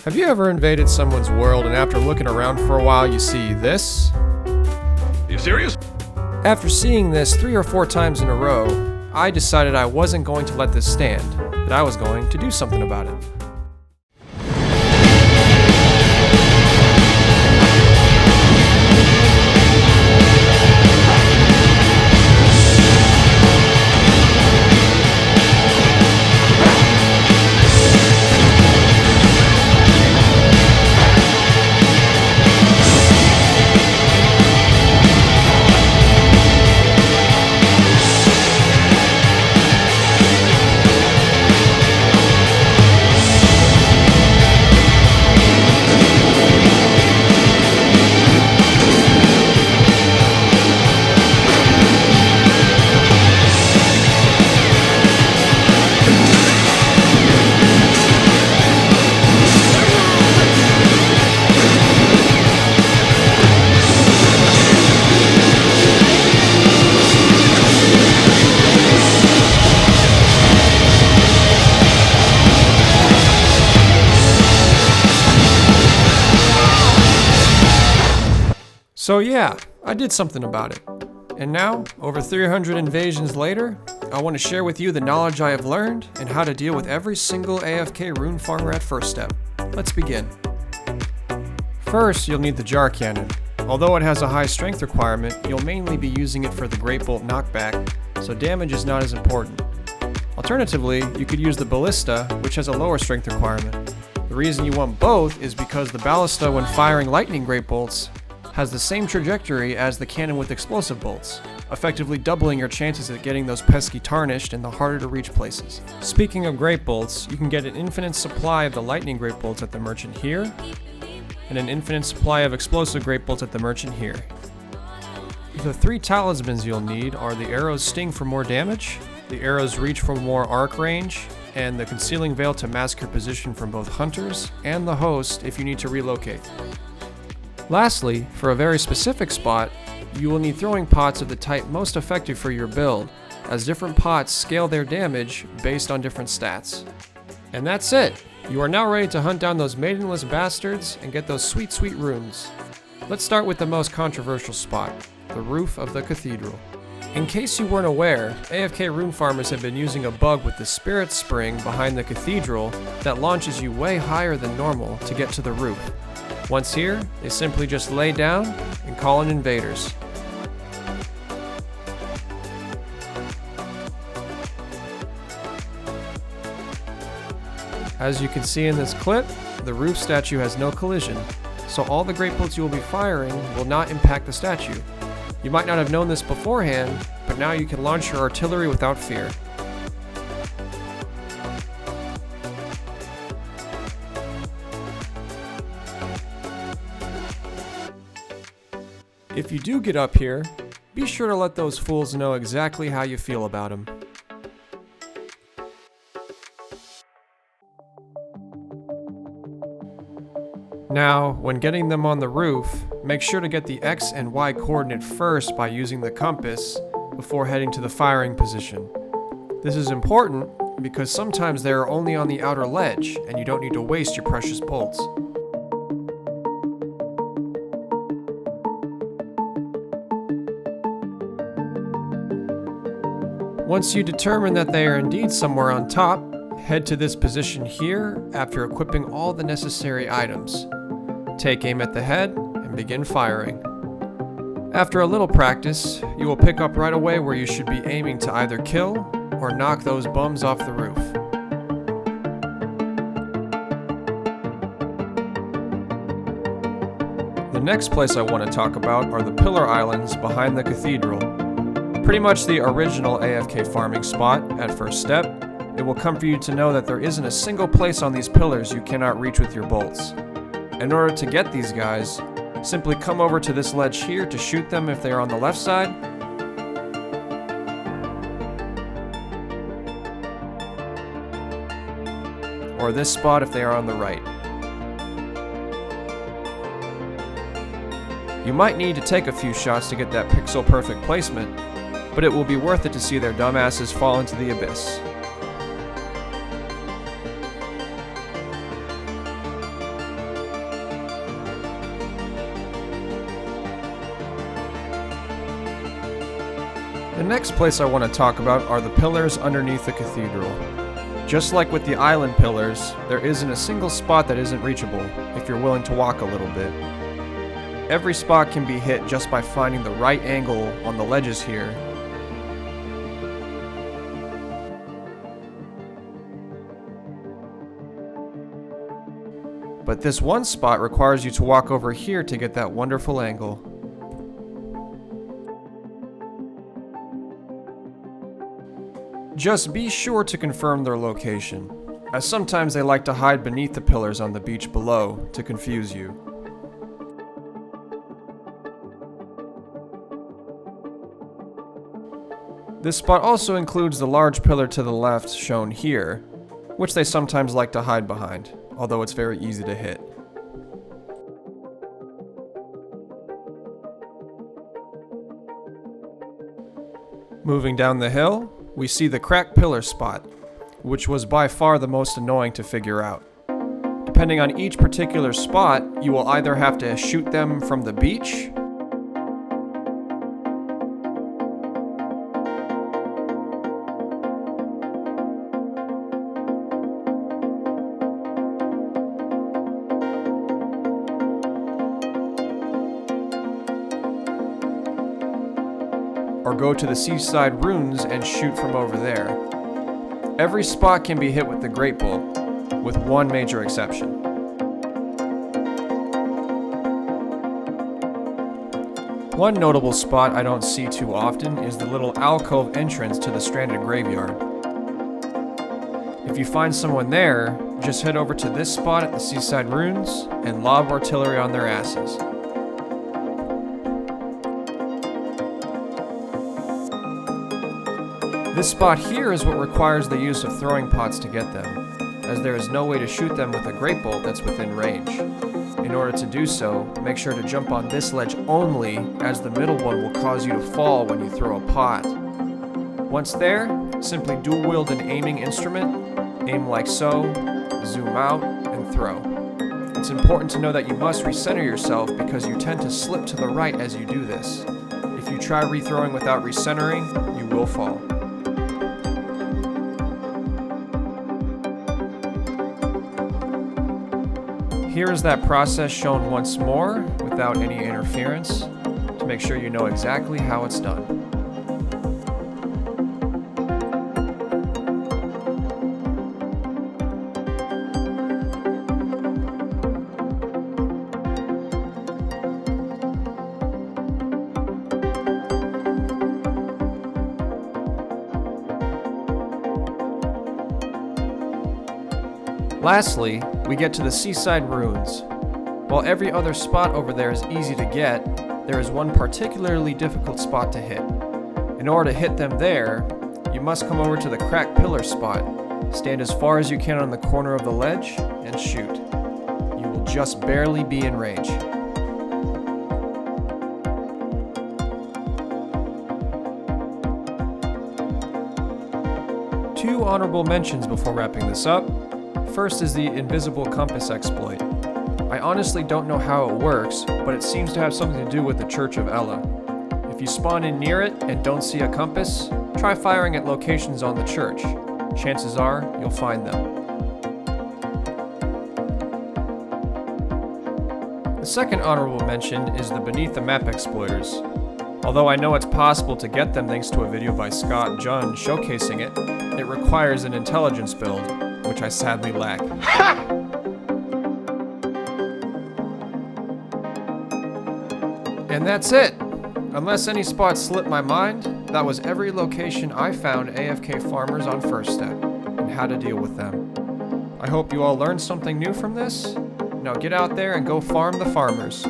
Have you ever invaded someone's world and after looking around for a while you see this? Are you serious? After seeing this 3 or 4 times in a row, I decided I wasn't going to let this stand, that I was going to do something about it. So yeah, I did something about it. And now, over 300 invasions later, I want to share with you the knowledge I have learned and how to deal with every single AFK Rune farmer at first step. Let's begin. First, you'll need the jar cannon. Although it has a high strength requirement, you'll mainly be using it for the Great Bolt knockback, so damage is not as important. Alternatively, you could use the ballista, which has a lower strength requirement. The reason you want both is because the ballista, when firing lightning Great Bolts, has the same trajectory as the cannon with explosive bolts, effectively doubling your chances at getting those pesky tarnished in the harder to reach places. Speaking of Great Bolts, you can get an infinite supply of the lightning Great Bolts at the merchant here, and an infinite supply of explosive Great Bolts at the merchant here. The 3 talismans you'll need are the arrow's sting for more damage, the arrow's reach for more arc range, and the concealing veil to mask your position from both hunters and the host if you need to relocate. Lastly, for a very specific spot, you will need throwing pots of the type most effective for your build, as different pots scale their damage based on different stats. And that's it! You are now ready to hunt down those maidenless bastards and get those sweet, sweet runes. Let's start with the most controversial spot, the roof of the cathedral. In case you weren't aware, AFK Rune farmers have been using a bug with the spirit spring behind the cathedral that launches you way higher than normal to get to the roof. Once here, they simply just lay down and call in invaders. As you can see in this clip, the roof statue has no collision, so all the Great Bolts you will be firing will not impact the statue. You might not have known this beforehand, but now you can launch your artillery without fear. If you do get up here, be sure to let those fools know exactly how you feel about them. Now, when getting them on the roof, make sure to get the X and Y coordinate first by using the compass before heading to the firing position. This is important because sometimes they are only on the outer ledge and you don't need to waste your precious bolts. Once you determine that they are indeed somewhere on top, head to this position here after equipping all the necessary items. Take aim at the head and begin firing. After a little practice, you will pick up right away where you should be aiming to either kill or knock those bums off the roof. The next place I want to talk about are the pillar islands behind the cathedral. Pretty much the original AFK farming spot at first step. It will comfort you to know that there isn't a single place on these pillars you cannot reach with your bolts. In order to get these guys, simply come over to this ledge here to shoot them if they are on the left side, or this spot if they are on the right. You might need to take a few shots to get that pixel perfect placement, but it will be worth it to see their dumbasses fall into the abyss. The next place I want to talk about are the pillars underneath the cathedral. Just like with the island pillars, there isn't a single spot that isn't reachable if you're willing to walk a little bit. Every spot can be hit just by finding the right angle on the ledges here. But this one spot requires you to walk over here to get that wonderful angle. Just be sure to confirm their location, as sometimes they like to hide beneath the pillars on the beach below to confuse you. This spot also includes the large pillar to the left shown here, which they sometimes like to hide behind, although it's very easy to hit. Moving down the hill, we see the cracked pillar spot, which was by far the most annoying to figure out. Depending on each particular spot, you will either have to shoot them from the beach, or go to the seaside ruins and shoot from over there. Every spot can be hit with the great bolt, with one major exception. One notable spot I don't see too often is the little alcove entrance to the stranded graveyard. If you find someone there, just head over to this spot at the seaside ruins and lob artillery on their asses. This spot here is what requires the use of throwing pots to get them, as there is no way to shoot them with a great bolt that's within range. In order to do so, make sure to jump on this ledge only, as the middle one will cause you to fall when you throw a pot. Once there, simply dual wield an aiming instrument, aim like so, zoom out, and throw. It's important to know that you must recenter yourself because you tend to slip to the right as you do this. If you try rethrowing without recentering, you will fall. Here is that process shown once more, without any interference, to make sure you know exactly how it's done. Lastly, we get to the seaside ruins. While every other spot over there is easy to get, there is one particularly difficult spot to hit. In order to hit them there, you must come over to the cracked pillar spot, stand as far as you can on the corner of the ledge, and shoot. You will just barely be in range. Two honorable mentions before wrapping this up. First is the invisible compass exploit. I honestly don't know how it works, but it seems to have something to do with the Church of Ella. If you spawn in near it and don't see a compass, try firing at locations on the church. Chances are, you'll find them. The second honorable mention is the beneath the map exploiters. Although I know it's possible to get them thanks to a video by Scott Junn showcasing it, it requires an intelligence build, which I sadly lack. And that's it! Unless any spots slip my mind, that was every location I found AFK farmers on First Step, and how to deal with them. I hope you all learned something new from this. Now get out there and go farm the farmers.